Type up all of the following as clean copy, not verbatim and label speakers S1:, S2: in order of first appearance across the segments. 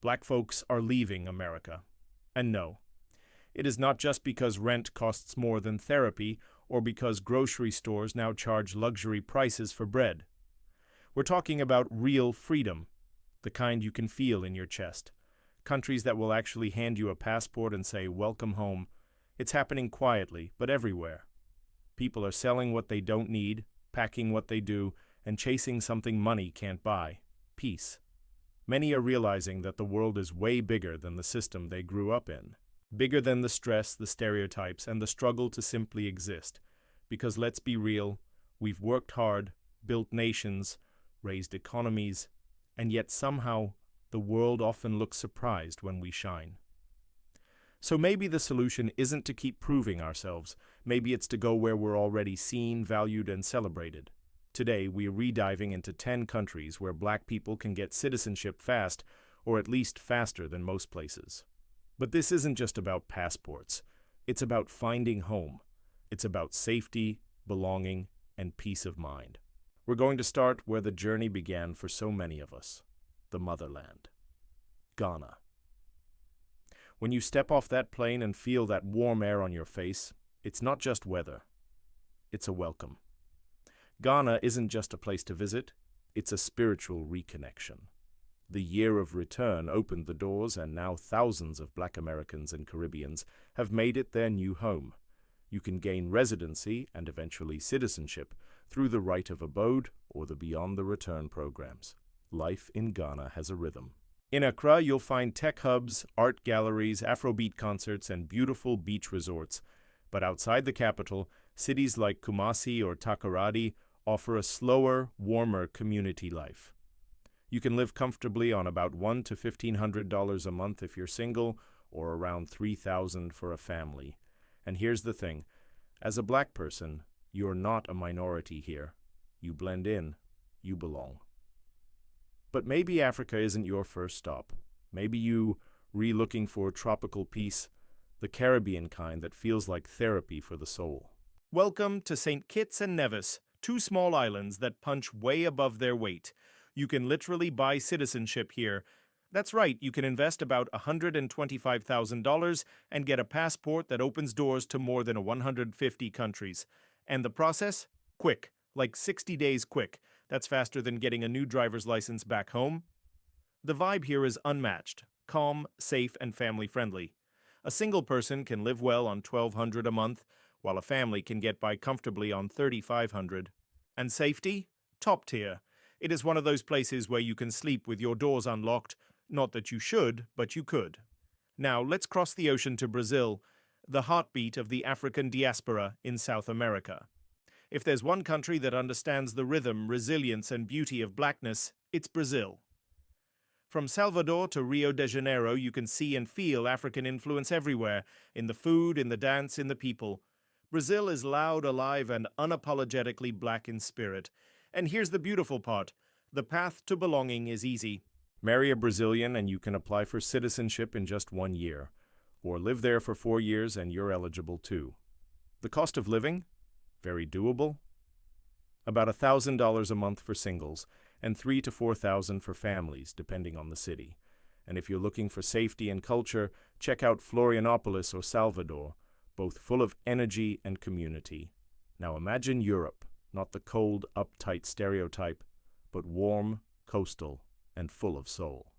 S1: Black folks are leaving America. And no, it is not just because rent costs more than therapy or because grocery stores now charge luxury prices for bread. We're talking about real freedom, the kind you can feel in your chest. Countries that will actually hand you a passport and say, "Welcome home." It's happening quietly, but everywhere. People are selling what they don't need, packing what they do, and chasing something money can't buy: peace. Many are realizing that the world is way bigger than the system they grew up in. Bigger than the stress, the stereotypes, and the struggle to simply exist. Because let's be real, we've worked hard, built nations, raised economies, and yet somehow the world often looks surprised when we shine. So maybe the solution isn't to keep proving ourselves. Maybe it's to go where we're already seen, valued, and celebrated. Today, we're rediving into 10 countries where Black people can get citizenship fast, or at least faster than most places. But this isn't just about passports. It's about finding home. It's about safety, belonging, and peace of mind. We're going to start where the journey began for so many of us: the motherland. Ghana. When you step off that plane and feel that warm air on your face, it's not just weather. It's a welcome. Ghana isn't just a place to visit, it's a spiritual reconnection. The year of return opened the doors, and now thousands of Black Americans and Caribbeans have made it their new home. You can gain residency and eventually citizenship through the right of abode or the Beyond the Return programs. Life in Ghana has a rhythm. In Accra, you'll find tech hubs, art galleries, Afrobeat concerts, and beautiful beach resorts. But outside the capital, cities like Kumasi or Takoradi offer a slower, warmer community life. You can live comfortably on about $1,000 to $1,500 a month if you're single, or around $3,000 for a family. And here's the thing: as a Black person, you're not a minority here. You blend in, you belong. But maybe Africa isn't your first stop. Maybe you looking for tropical peace, the Caribbean kind that feels like therapy for the soul. Welcome to St. Kitts and Nevis, two small islands that punch way above their weight. You can literally buy citizenship here. That's right, you can invest about $125,000 and get a passport that opens doors to more than 150 countries. And the process? Quick, like 60 days quick. That's faster than getting a new driver's license back home. The vibe here is unmatched, calm, safe, and family-friendly. A single person can live well on $1,200 a month, while a family can get by comfortably on $3,500. And safety? Top tier. It is one of those places where you can sleep with your doors unlocked. Not that you should, but you could. Now, let's cross the ocean to Brazil, the heartbeat of the African diaspora in South America. If there's one country that understands the rhythm, resilience, and beauty of Blackness, it's Brazil. From Salvador to Rio de Janeiro, you can see and feel African influence everywhere, in the food, in the dance, in the people. Brazil is loud, alive, and unapologetically Black in spirit. And here's the beautiful part: the path to belonging is easy. Marry a Brazilian and you can apply for citizenship in just 1 year. Or live there for 4 years and you're eligible too. The cost of living? Very doable. About $1,000 a month for singles, and $3,000 to $4,000 for families, depending on the city. And if you're looking for safety and culture, check out Florianopolis or Salvador, both full of energy and community. Now imagine Europe, not the cold, uptight stereotype, but warm, coastal, and full of soul.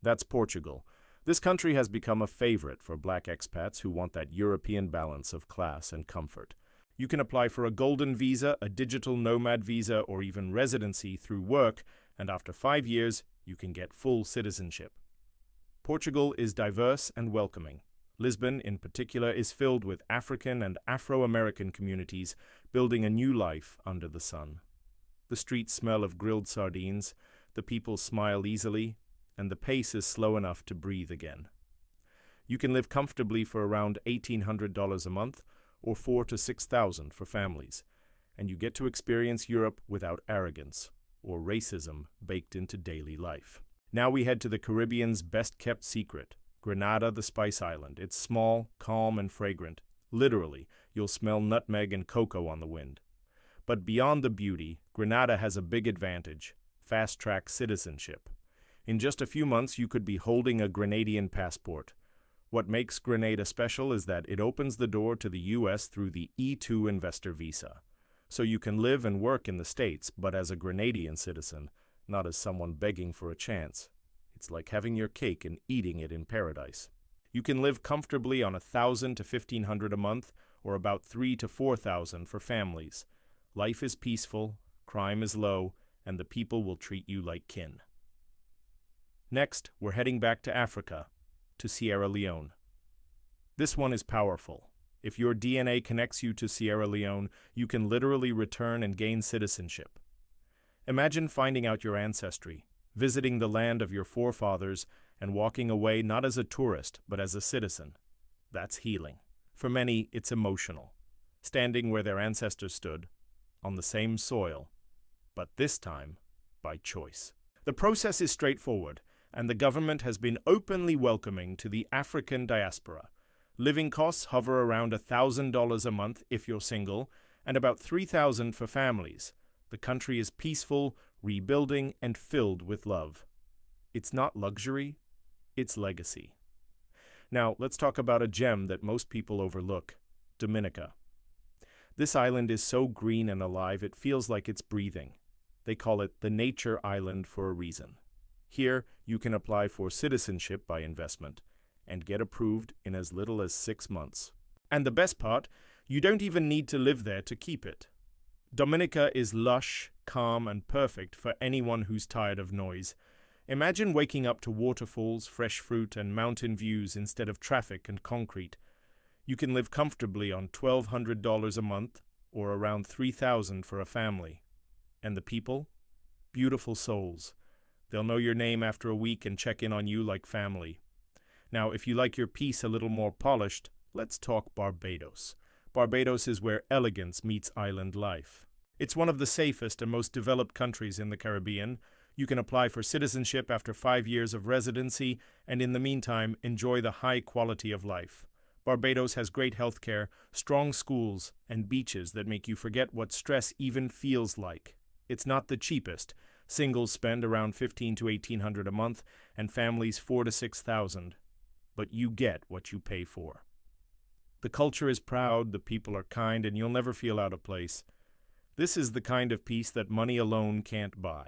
S1: That's Portugal. This country has become a favorite for Black expats who want that European balance of class and comfort. You can apply for a golden visa, a digital nomad visa, or even residency through work, and after 5 years, you can get full citizenship. Portugal is diverse and welcoming. Lisbon, in particular, is filled with African and Afro-American communities building a new life under the sun. The streets smell of grilled sardines, the people smile easily, and the pace is slow enough to breathe again. You can live comfortably for around $1,800 a month, or $4,000 to $6,000 for families, and you get to experience Europe without arrogance or racism baked into daily life. Now we head to the Caribbean's best-kept secret, Grenada, the Spice Island. It's small, calm, and fragrant. Literally, you'll smell nutmeg and cocoa on the wind. But beyond the beauty, Grenada has a big advantage: fast-track citizenship. In just a few months, you could be holding a Grenadian passport. What makes Grenada special is that it opens the door to the U.S. through the E2 investor visa. So you can live and work in the States, but as a Grenadian citizen, not as someone begging for a chance. It's like having your cake and eating it in paradise. You can live comfortably on $1,000 to $1,500 a month, or about $3,000 to $4,000 for families. Life is peaceful, crime is low, and the people will treat you like kin. Next, we're heading back to Africa, to Sierra Leone. This one is powerful. If your DNA connects you to Sierra Leone, you can literally return and gain citizenship. Imagine finding out your ancestry, visiting the land of your forefathers, and walking away not as a tourist, but as a citizen. That's healing. For many, it's emotional. Standing where their ancestors stood, on the same soil, but this time, by choice. The process is straightforward, and the government has been openly welcoming to the African diaspora. Living costs hover around $1,000 a month if you're single, and about $3,000 for families. The country is peaceful, rebuilding, and filled with love. It's not luxury, it's legacy. Now, let's talk about a gem that most people overlook, Dominica. This island is so green and alive it feels like it's breathing. They call it the Nature Island for a reason. Here, you can apply for citizenship by investment and get approved in as little as 6 months. And the best part, you don't even need to live there to keep it. Dominica is lush, calm, and perfect for anyone who's tired of noise. Imagine waking up to waterfalls, fresh fruit, and mountain views instead of traffic and concrete. You can live comfortably on $1,200 a month, or around $3,000 for a family. And the people? Beautiful souls. They'll know your name after a week and check in on you like family. Now, if you like your peace a little more polished, let's talk Barbados. Barbados is where elegance meets island life. It's one of the safest and most developed countries in the Caribbean. You can apply for citizenship after 5 years of residency, and in the meantime, enjoy the high quality of life. Barbados has great healthcare, strong schools, and beaches that make you forget what stress even feels like. It's not the cheapest. Singles spend around $1,500 to $1,800 a month, and families $4,000 to $6,000. But you get what you pay for. The culture is proud, the people are kind, and you'll never feel out of place. This is the kind of peace that money alone can't buy.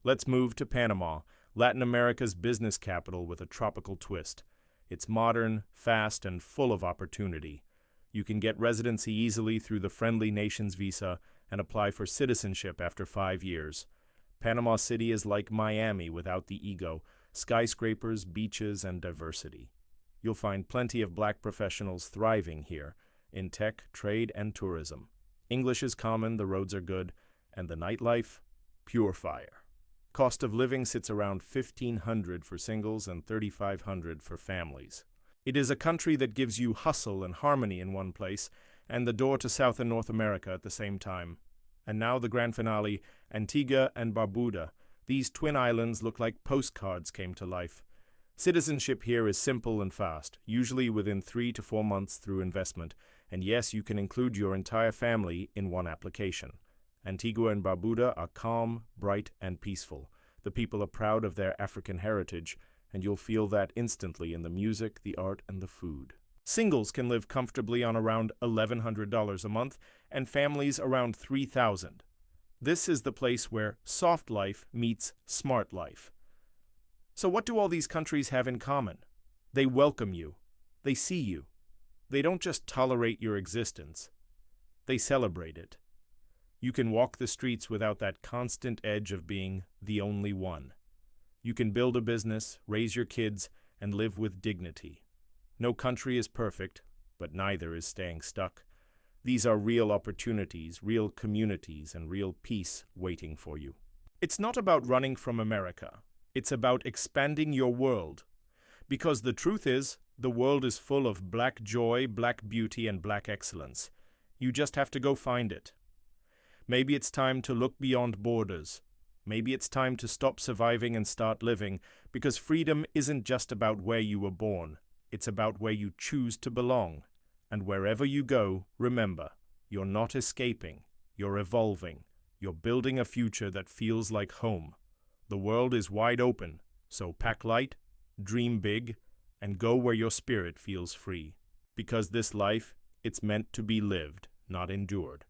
S1: Let's move to Panama, Latin America's business capital with a tropical twist. It's modern, fast, and full of opportunity. You can get residency easily through the Friendly Nations visa and apply for citizenship after 5 years. Panama City is like Miami without the ego, skyscrapers, beaches, and diversity. You'll find plenty of black professionals thriving here in tech, trade, and tourism. English is common, the roads are good, and the nightlife, pure fire. Cost of living sits around $1,500 for singles and $3,500 for families. It is a country that gives you hustle and harmony in one place, and the door to South and North America at the same time. And now the grand finale, Antigua and Barbuda. These twin islands look like postcards came to life. Citizenship here is simple and fast, usually within 3 to 4 months through investment, and yes, you can include your entire family in one application. Antigua and Barbuda are calm, bright, and peaceful. The people are proud of their African heritage, and you'll feel that instantly in the music, the art, and the food. Singles can live comfortably on around $1,100 a month, and families around $3,000. This is the place where soft life meets smart life. So what do all these countries have in common? They welcome you. They see you. They don't just tolerate your existence. They celebrate it. You can walk the streets without that constant edge of being the only one. You can build a business, raise your kids, and live with dignity. No country is perfect, but neither is staying stuck. These are real opportunities, real communities, and real peace waiting for you. It's not about running from America. It's about expanding your world. Because the truth is, the world is full of black joy, black beauty, and black excellence. You just have to go find it. Maybe it's time to look beyond borders. Maybe it's time to stop surviving and start living, because freedom isn't just about where you were born. It's about where you choose to belong. And wherever you go, remember, you're not escaping. You're evolving. You're building a future that feels like home. The world is wide open. So pack light, dream big, and go where your spirit feels free. Because this life, it's meant to be lived, not endured.